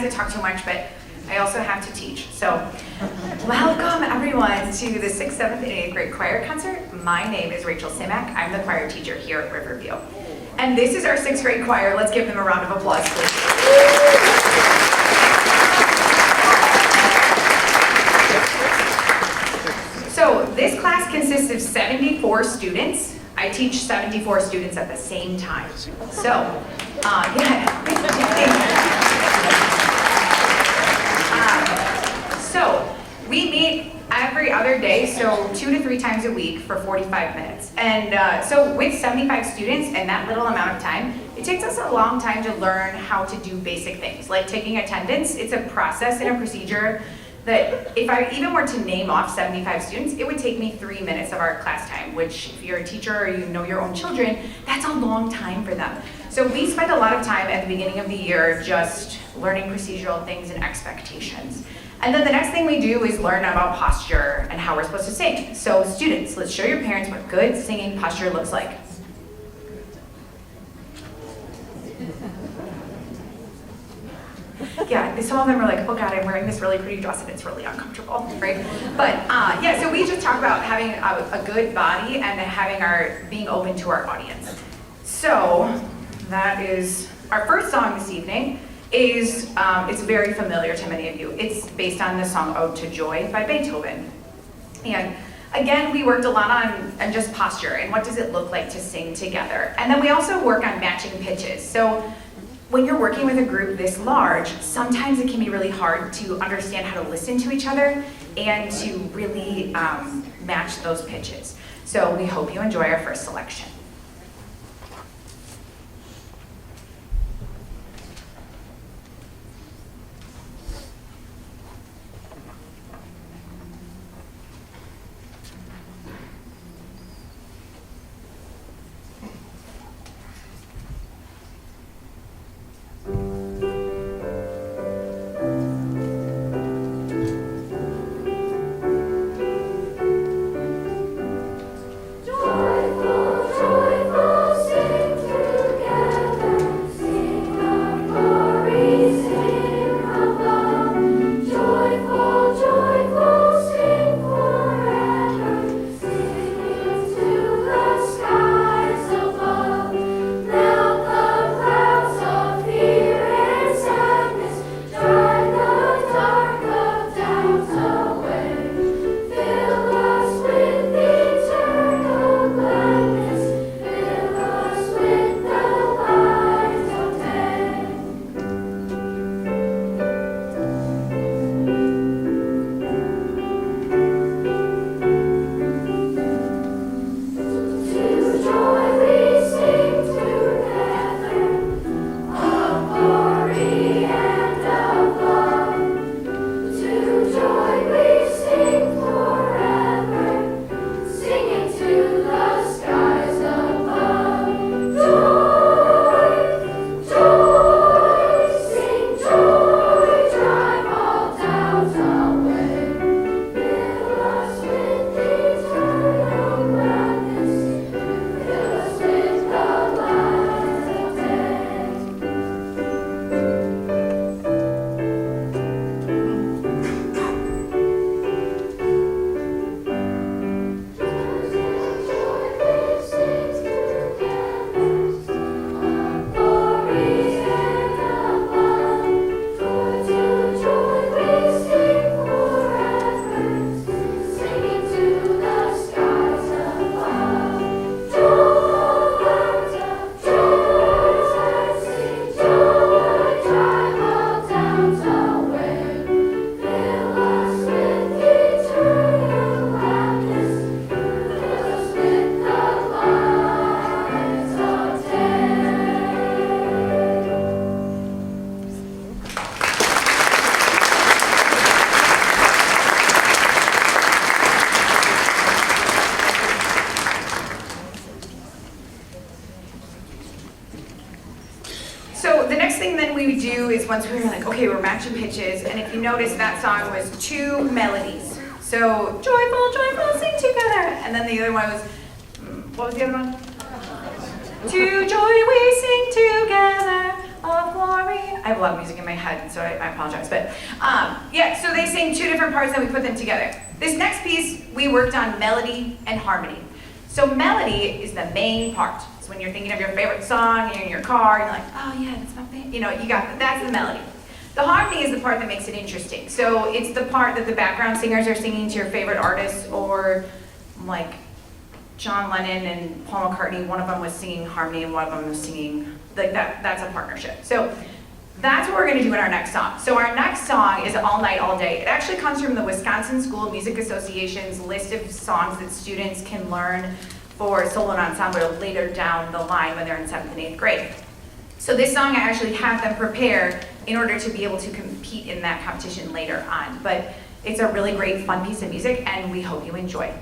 sometimes I talk too much, but I also have to teach. So, welcome everyone to the 6th, 7th, and 8th grade choir concert. My name is Rachel Simak. I'm the choir teacher here at Riverview. And this is our 6th grade choir. Let's give them a round of applause, please. So this class consists of 74 students. I teach 74 students at the same time. So, so we meet every other day, so 2 to 3 times a week for 45 minutes. And so with 75 students and that little amount of time, it takes us a long time to learn how to do basic things, like taking attendance. It's a process and a procedure that if I even were to name off 75 students, it would take me 3 minutes of our class time, which if you're a teacher or you know your own children, that's a long time for them. So we spend a lot of time at the beginning of the year just learning procedural things and expectations. And then the next thing we do is learn about posture and how we're supposed to sing. So students, let's show your parents what good singing posture looks like. Yeah, some of them are like, oh God, I'm wearing this really pretty dress and it's really uncomfortable, right? But yeah, so we just talk about having a good body and being open to our audience. So that is our first song this evening. It's very familiar to many of you. It's based on the song Ode to Joy by Beethoven. And again, we worked a lot on just posture and what does it look like to sing together. And then we also work on matching pitches. So when you're working with a group this large, sometimes it can be really hard to understand how to listen to each other and to really match those pitches. So we hope you enjoy our first selection. Once we were like, okay, we're matching pitches, and if you notice, that song was 2 melodies. So, joyful, joyful, sing together. And then the other one was, what was the other one? To joy we sing together, of glory. I have a lot of music in my head, so I apologize. But yeah, so they sing two different parts and we put them together. This next piece, we worked on melody and harmony. So melody is the main part. So when you're thinking of your favorite song, you're in your car, and you're like, oh yeah, that's my favorite. You know, that's the melody. The harmony is the part that makes it interesting. So it's the part that the background singers are singing to your favorite artists, or like John Lennon and Paul McCartney, one of them was singing harmony and one of them was singing, like that's a partnership. So that's what we're gonna do in our next song. So our next song is All Night, All Day. It actually comes from the Wisconsin School Music Association's list of songs that students can learn for solo and ensemble later down the line when they're in 7th and 8th grade. So this song I actually have them prepare in order to be able to compete in that competition later on. But it's a really great, fun piece of music, and we hope you enjoy.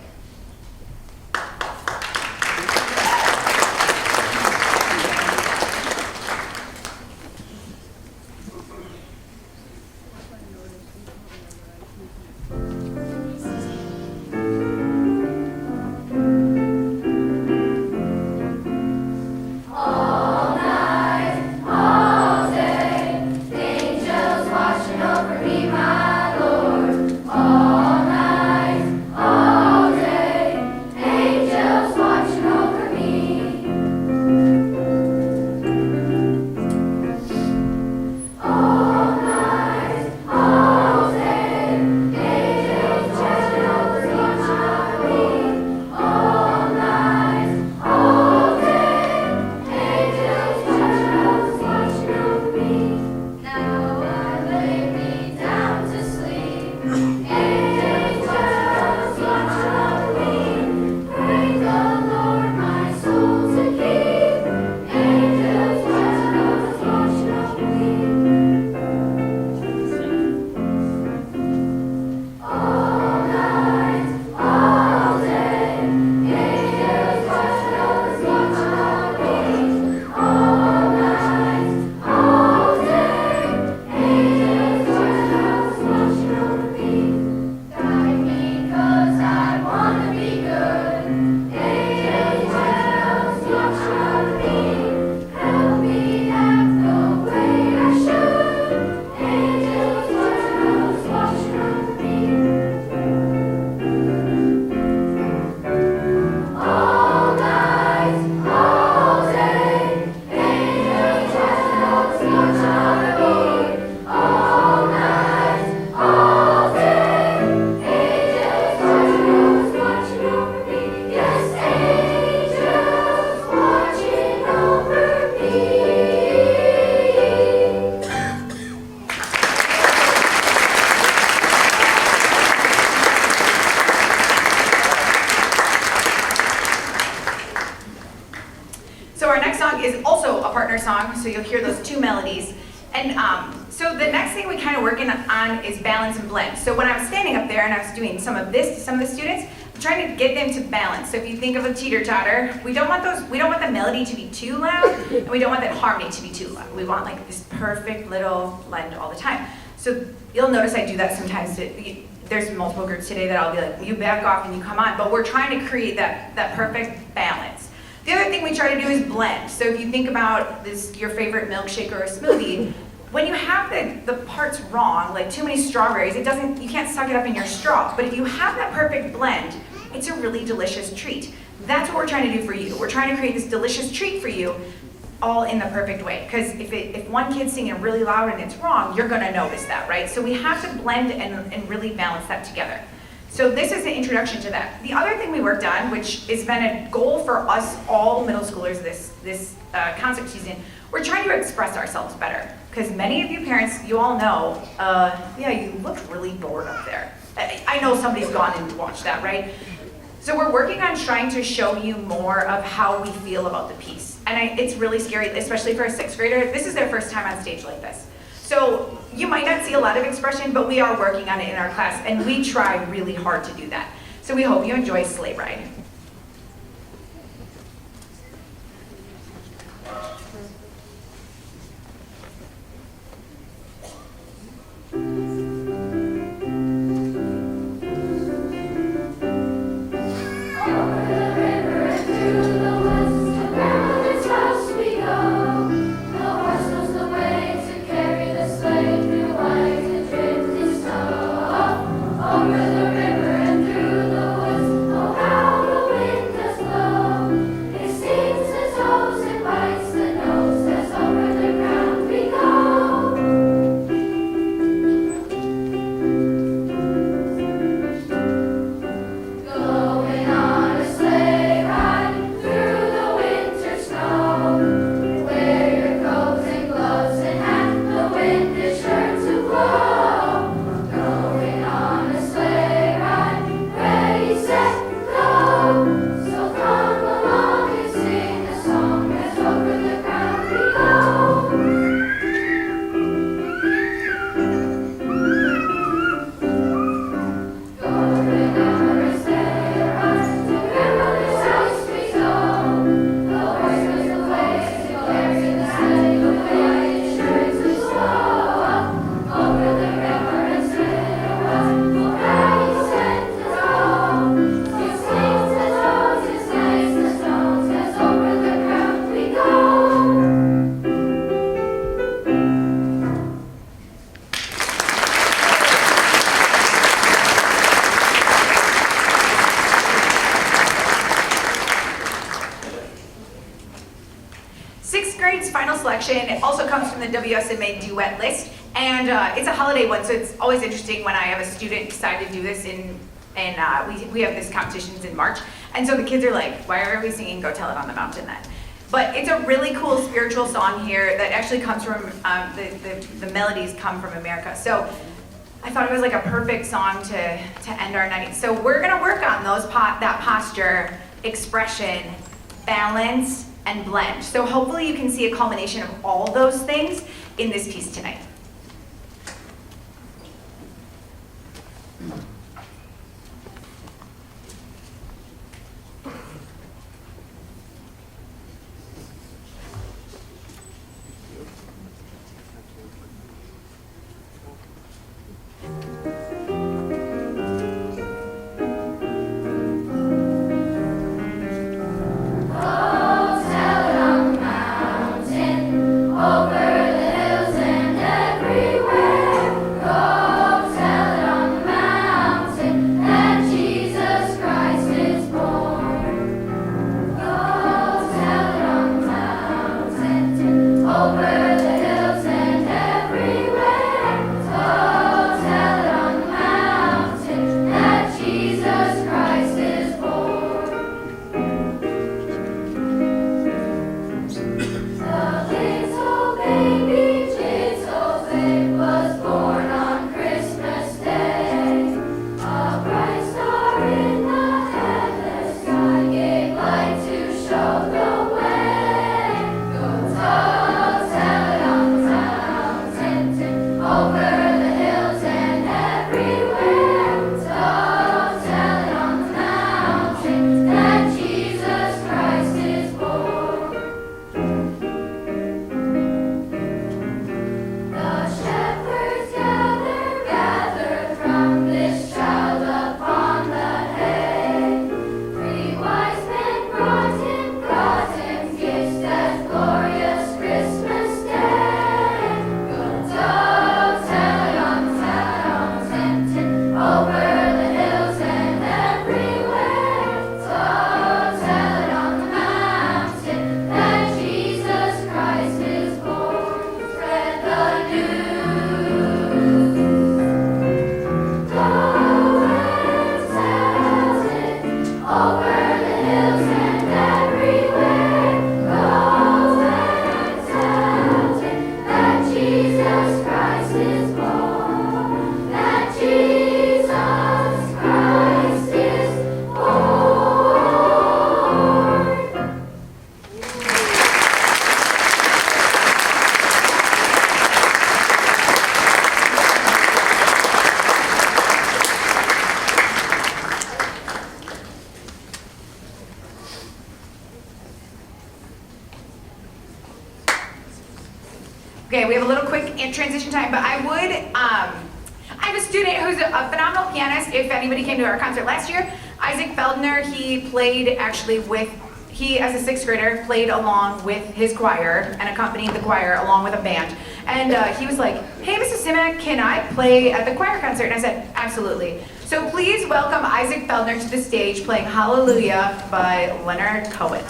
Song, so you'll hear those two melodies. And so the next thing we kind of working on is balance and blend. So when I was standing up there and I was doing some of this to some of the students, I'm trying to get them to balance. So if you think of a teeter-totter, we don't want the melody to be too loud, and we don't want that harmony to be too loud. We want like this perfect little blend all the time. So you'll notice I do that sometimes. There's multiple groups today that I'll be like, you back off and you come on, but we're trying to create that perfect balance. The other thing we try to do is blend. So if you think about your favorite milkshake or a smoothie, when you have the parts wrong, like too many strawberries, you can't suck it up in your straw. But if you have that perfect blend, it's a really delicious treat. That's what we're trying to do for you. We're trying to create this delicious treat for you, all in the perfect way. Because if one kid's singing really loud and it's wrong, you're gonna notice that, right? So we have to blend and really balance that together. So this is the introduction to that. The other thing we worked on, which has been a goal for us all middle schoolers this concert season, we're trying to express ourselves better. Because many of you parents, you all know, yeah, you look really bored up there. I know somebody's gone and watched that, right? So we're working on trying to show you more of how we feel about the piece. And it's really scary, especially for a 6th grader. This is their first time on stage like this. So you might not see a lot of expression, but we are working on it in our class, and we try really hard to do that. So we hope you enjoy Sleigh Ride. The selection. It also comes from the WSMA duet list, and it's a holiday one, so it's always interesting when I have a student decide to do this we have this competitions in March, and so the kids are like, why are we singing Go Tell It on the Mountain then? But it's a really cool spiritual song here that actually comes from, the melodies come from America. So I thought it was like a perfect song to end our night. So we're gonna work on that posture, expression, balance, and blend. So hopefully you can see a culmination of all those things in this piece tonight. Okay, we have a little quick transition time, but I have a student who's a phenomenal pianist. If anybody came to our concert last year, Isaac Feldner, he played actually he as a sixth grader played along with his choir and accompanied the choir along with a band. And he was like, hey, Mrs. Simak, can I play at the choir concert? And I said, absolutely. So please welcome Isaac Feldner to the stage playing Hallelujah by Leonard Cohen.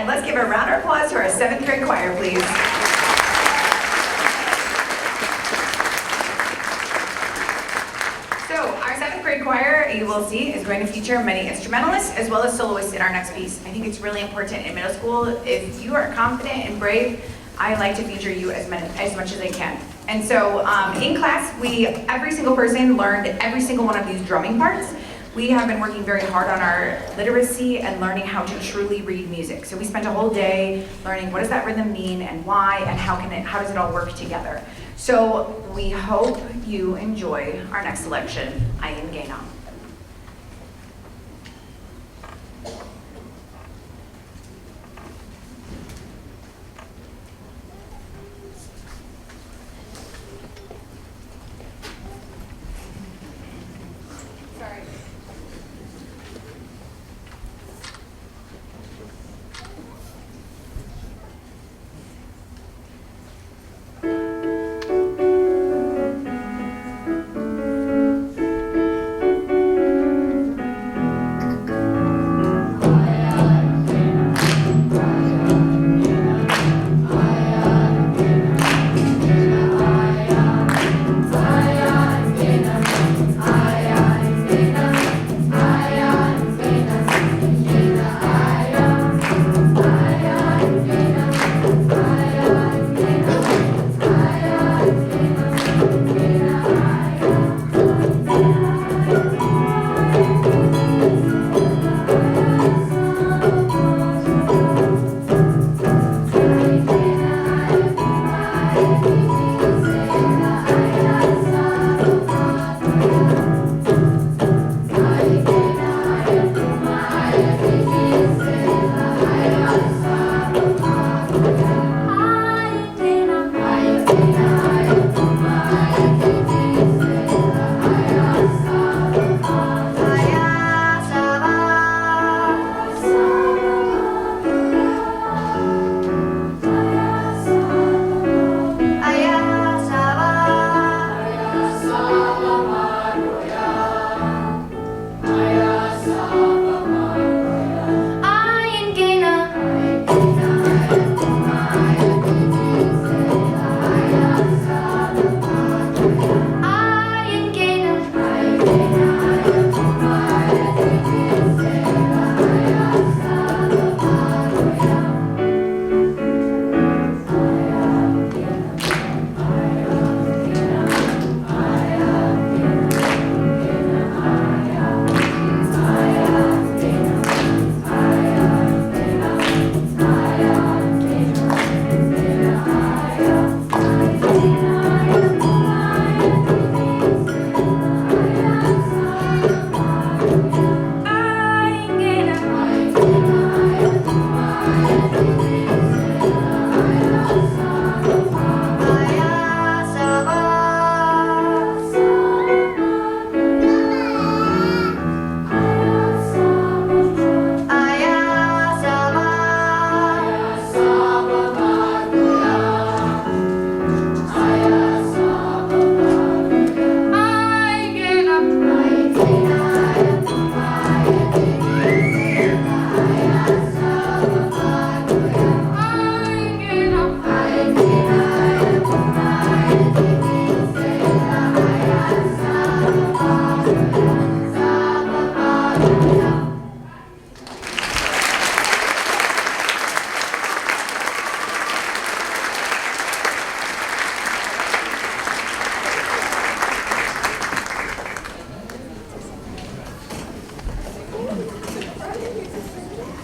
and let's give a round of applause to our 7th grade choir, please. So our 7th grade choir, you will see, is going to feature many instrumentalists as well as soloists in our next piece. I think it's really important in middle school. If you are confident and brave, I like to feature you as much as I can. And so in class, every single person learned every single one of these drumming parts. We have been working very hard on our literacy and learning how to truly read music. So we spent a whole day learning what does that rhythm mean and why and how does it all work together. So we hope you enjoy our next selection, I Am Gaina.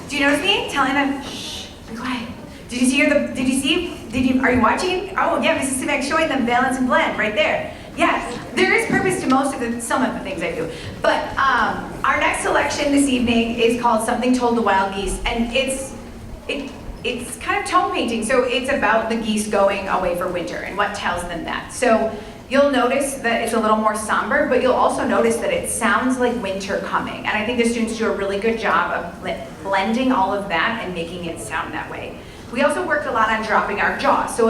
Do you notice me telling them, shh, be quiet? Are you watching? Oh yeah, Mrs. Simek showing them balance and blend right there. Yes, there is purpose to some of the things I do. But our next selection this evening is called Something Told the Wild Geese, and it's kind of tone painting, so it's about the geese going away for winter and what tells them that. So you'll notice that it's a little more somber, but you'll also notice that it sounds like winter coming. And I think the students do a really good job of blending all of that and making it sound that way. We also worked a lot on dropping our jaw. So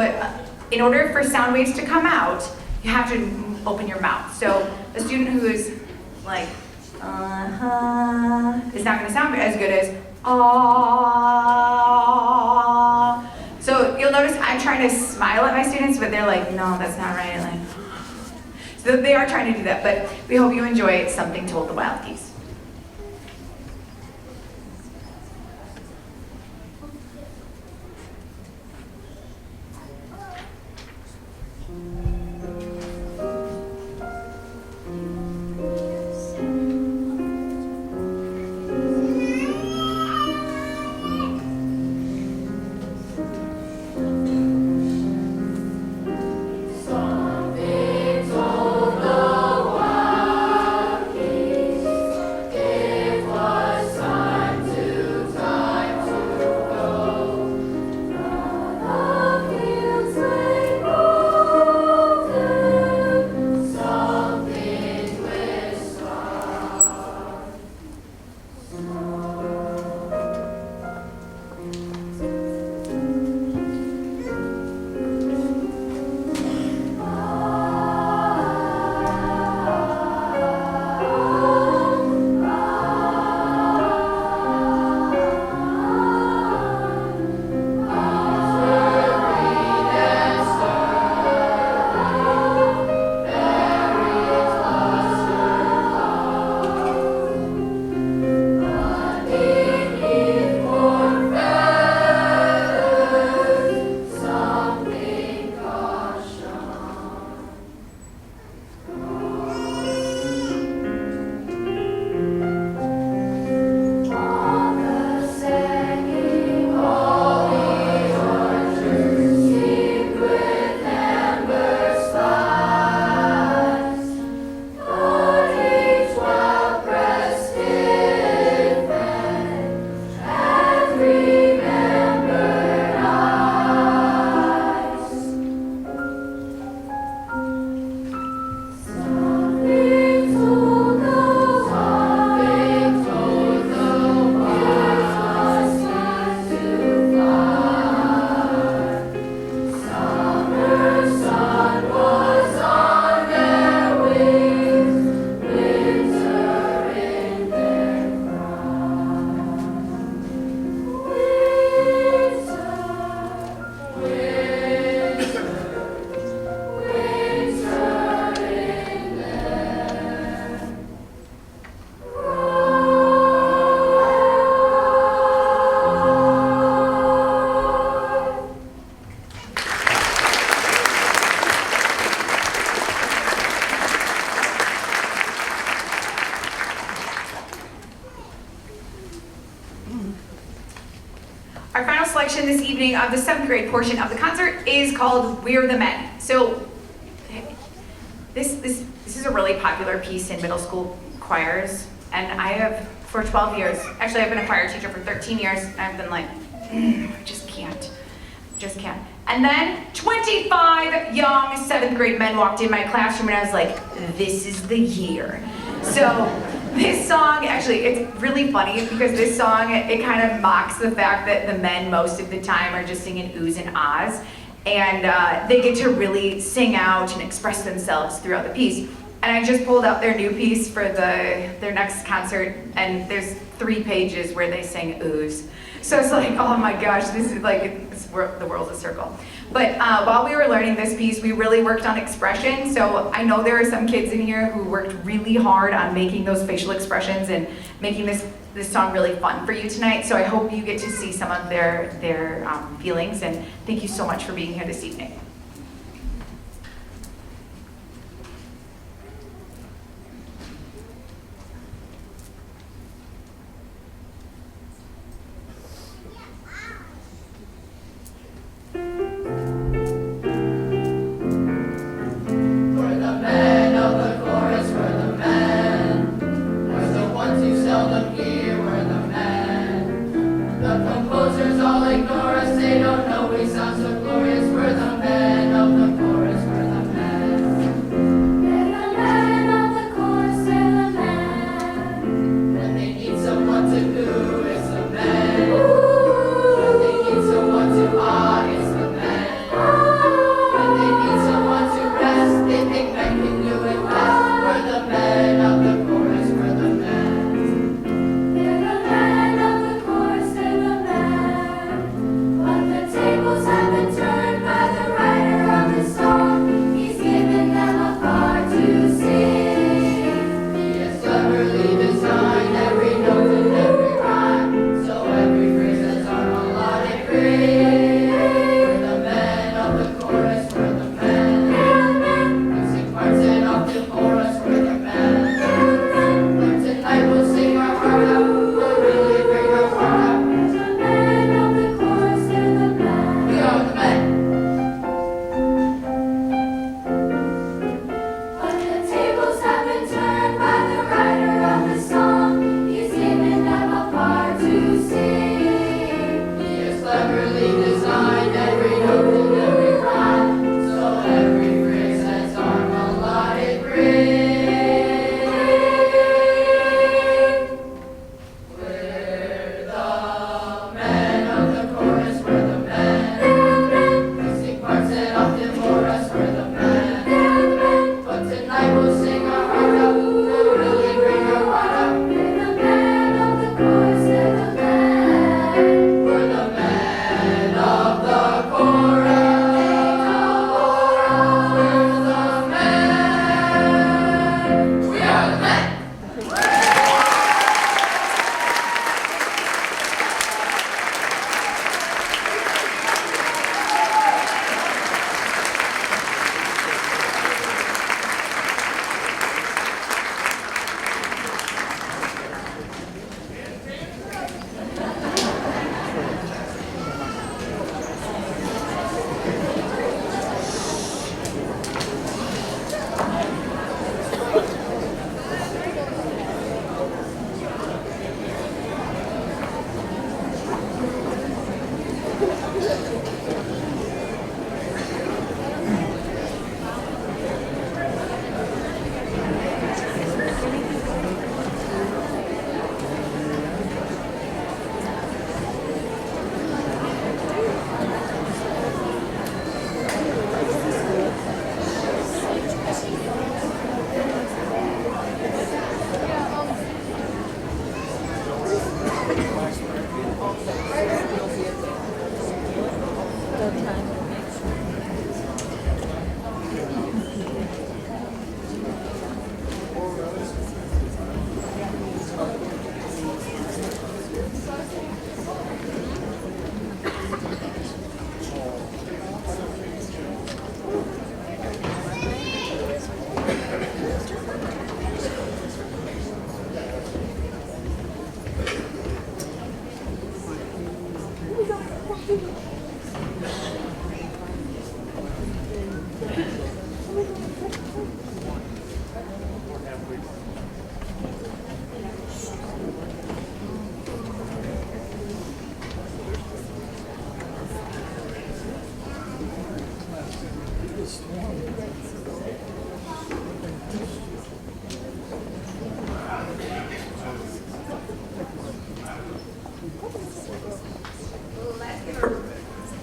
in order for sound waves to come out, you have to open your mouth. So a student who is like, is not gonna sound as good as, ah. trying to smile at my students, but they're like, no, that's not right. Like, so they are trying to do that, but we hope you enjoy Something Told the Wild Geese. Our final selection this evening of the 7th grade portion of the concert is called We're the Men. So this is a really popular piece in middle school choirs, and I have for 12 years, actually I've been a choir teacher for 13 years, and I've been like, I just can't. And then 25 young 7th grade men walked in my classroom and I was like, this is the year. So this song, actually, it's really funny because this song, it kind of mocks the fact that the men most of the time are just singing oohs and ahs, and they get to really sing out and express themselves throughout the piece. And I just pulled out their new piece for their next concert, and there's 3 pages where they sing oohs. So it's like, oh my gosh, this is like, the world's a circle. But while we were learning this piece, we really worked on expression. So I know there are some kids in here who worked really hard on making those facial expressions and making this song really fun for you tonight. So I hope you get to see some of their feelings, and thank you so much for being here this evening. Tables have been turned back.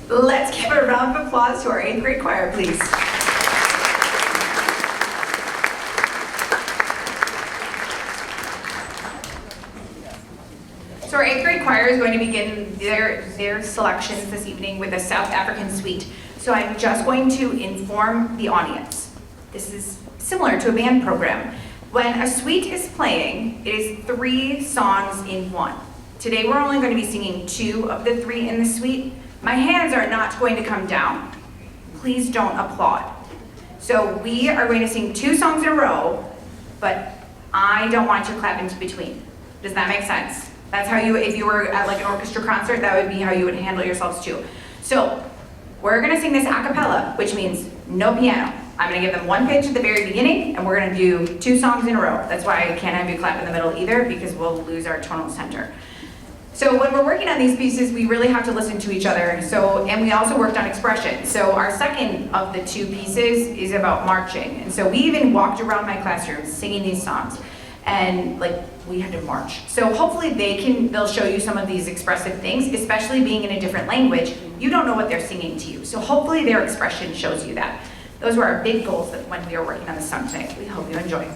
Let's give a round of applause to our 8th grade choir, please. So our 8th grade choir is going to begin their selections this evening with a South African suite. So I'm just going to inform the audience. This is similar to a band program. When a suite is playing, it is 3 songs in one. Today we're only going to be singing 2 of the 3 in the suite. My hands are not going to come down. Please don't applaud. So we are going to sing 2 songs in a row, but I don't want you to clap in between. Does that make sense? That's how you, if you were at like an orchestra concert, that would be how you would handle yourselves too. So we're gonna sing this a cappella, which means no piano. I'm gonna give them 1 pitch at the very beginning, and we're gonna do 2 songs in a row. That's why I can't have you clap in the middle either, because we'll lose our tonal center. So when we're working on these pieces, we really have to listen to each other. And we also worked on expression. So our second of the 2 pieces is about marching. And so we even walked around my classroom singing these songs. And like, we had to march. So hopefully they'll show you some of these expressive things, especially being in a different language. You don't know what they're singing to you. So hopefully their expression shows you that. Those were our big goals when we were working on the song tonight. We hope you enjoy.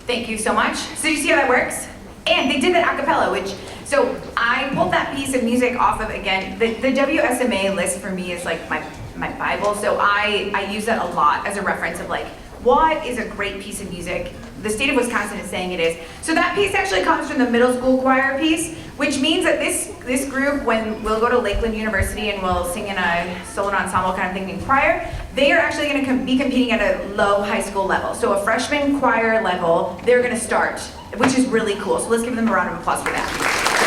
Thank you so much. So you see how that works? And they did that a cappella, so I pulled that piece of music off of, again, the WSMA list for me is like my Bible, so I use that a lot as a reference of like, what is a great piece of music? The state of Wisconsin is saying it is. So that piece actually comes from the middle school choir piece, which means that this group, when we'll go to Lakeland University and we'll sing in a solo ensemble kind of thing in choir, they are actually going to be competing at a low high school level. So a freshman choir level, they're going to start, which is really cool. So let's give them a round of applause for that.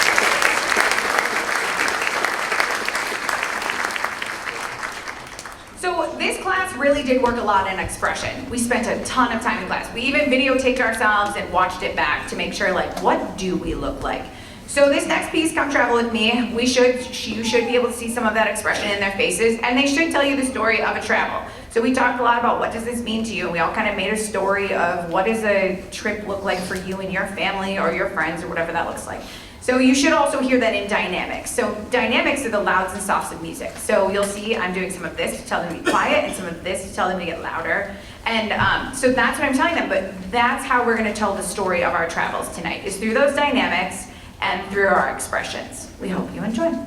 class really did work a lot in expression. We spent a ton of time in class. We even videotaped ourselves and watched it back to make sure, like, what do we look like? So this next piece, Come Travel With Me, you should be able to see some of that expression in their faces, and they should tell you the story of a travel. So we talked a lot about what does this mean to you, and we all kind of made a story of what does a trip look like for you and your family or your friends or whatever that looks like. So you should also hear that in dynamics. So dynamics are the louds and softs of music. So you'll see I'm doing some of this to tell them to be quiet and some of this to tell them to get louder. And so that's what I'm telling them, but that's how we're gonna tell the story of our travels tonight, is through those dynamics and through our expressions. We hope you enjoy.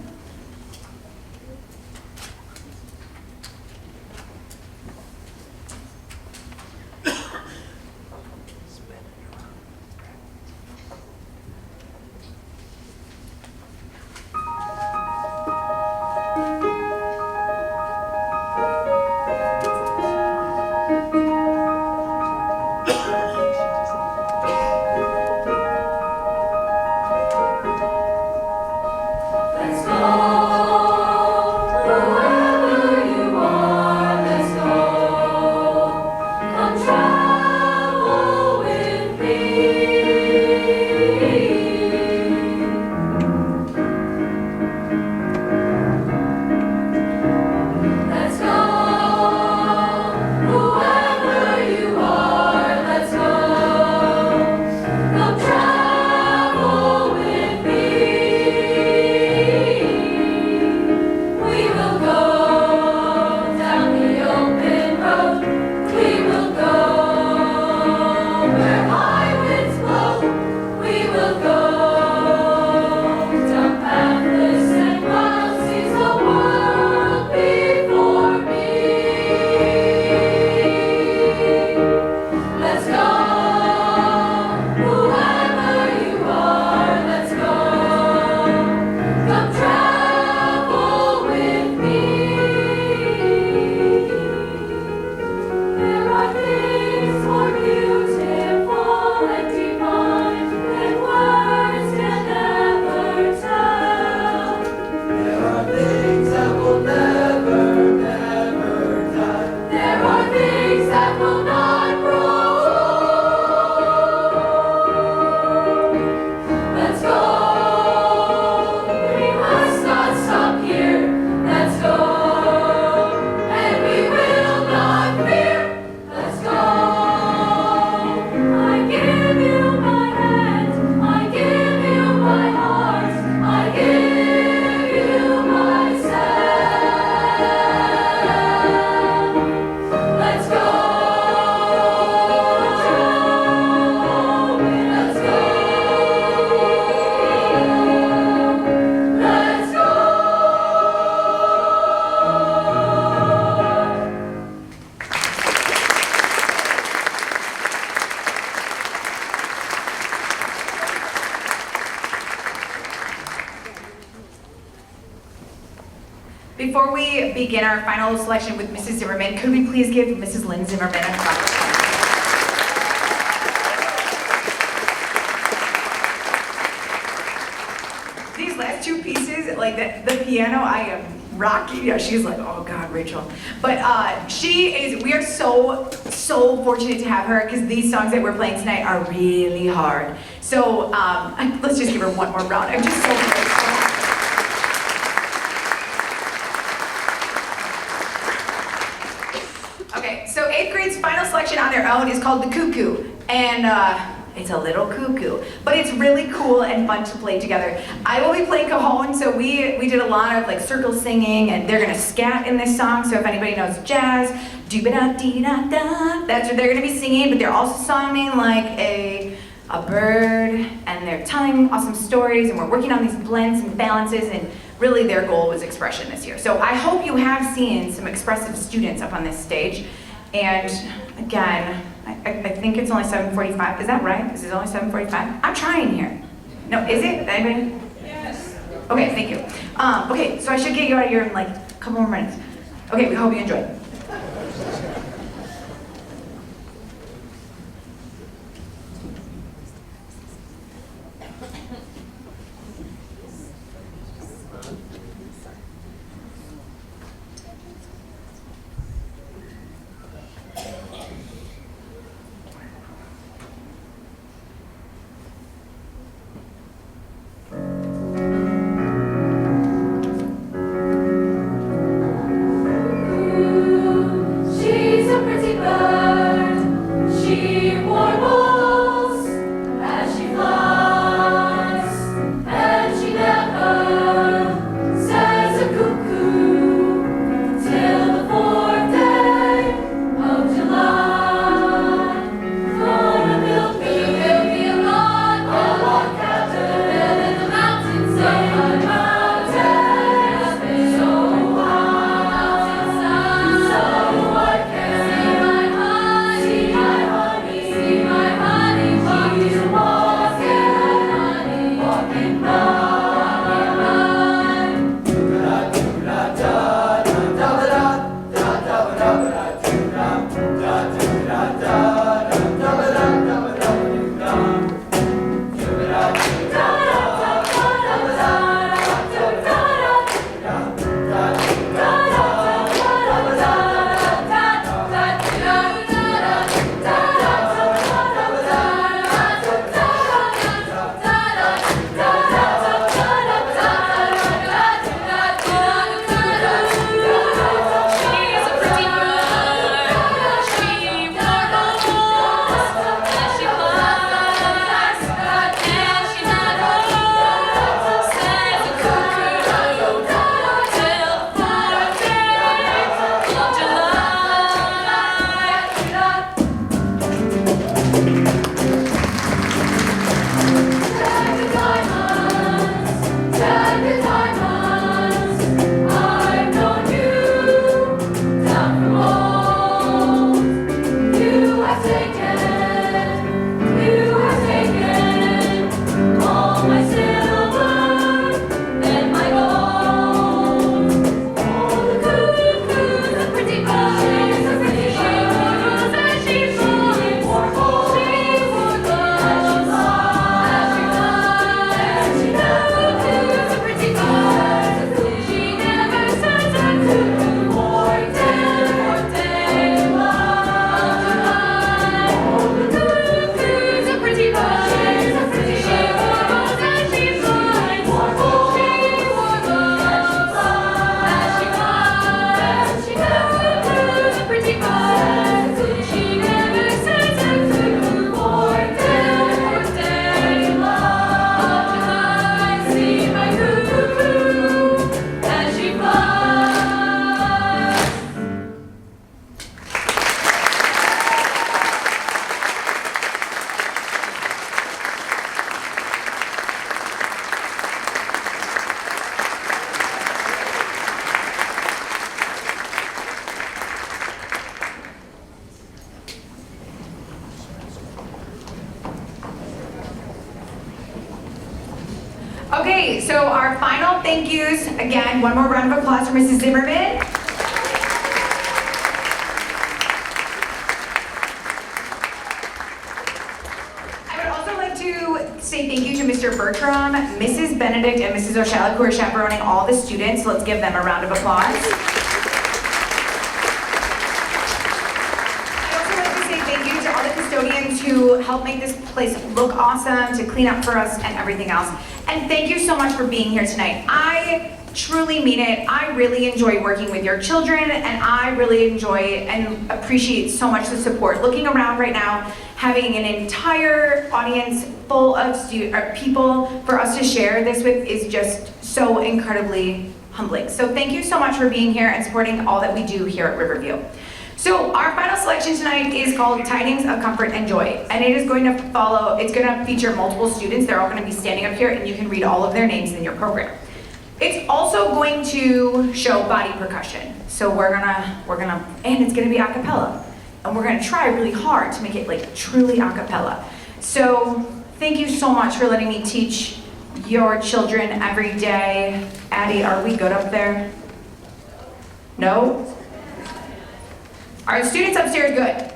Before we begin our final selection with Mrs. Zimmerman, could we please give Mrs. Lynn Zimmerman a clap? These last two pieces, like the piano, I am rocking. Yeah, she's like, oh God, Rachel. But we are so fortunate to have her because these songs that we're playing tonight are really hard. So let's just give her one more round. I'm just so grateful. Okay, so 8th grade's final selection on their own is called The Cuckoo. And it's a little cuckoo, but it's really cool and fun to play together. I will be playing cajon, so we did a lot of like circle singing, and they're gonna scat in this song, so if anybody knows jazz, do-ba-da-dee-da-da, that's what they're gonna be singing, but they're also sounding like a bird, and they're telling awesome stories, and we're working on these blends and balances, and really their goal was expression this year. So I hope you have seen some expressive students up on this stage, and again, I think it's only 7:45. Is that right? Is it only 7:45? I'm trying here. No, is it? Anybody? Yes. Okay, thank you. Okay, so I should get you out of here in like a couple more minutes. Okay, we hope you enjoy. so our final thank yous, again, one more round of applause for Mrs. Zimmerman. I would also like to say thank you to Mr. Bertram, Mrs. Benedict, and Mrs. O'Shallak, who are chaperoning all the students. Let's give them a round of applause. Thank you to all the custodians who helped make this place look awesome, to clean up for us and everything else. And thank you so much for being here tonight. I truly mean it. I really enjoy working with your children, and I really enjoy and appreciate so much the support. Looking around right now, having an entire audience full of people for us to share this with is just so incredibly humbling. So thank you so much for being here and supporting all that we do here at Riverview. So our final selection tonight is called Tidings of Comfort and Joy, and it is going to follow, it's going to feature multiple students. They're all going to be standing up here, and you can read all of their names in your program. It's also going to show body percussion. So we're gonna, and it's gonna be a cappella. And we're gonna try really hard to make it like truly a cappella. So thank you so much for letting me teach your children every day. Addie, are we good up there? No? Are the students upstairs good?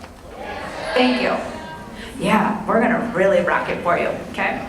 Thank you. Yeah, we're gonna really rock it for you, okay?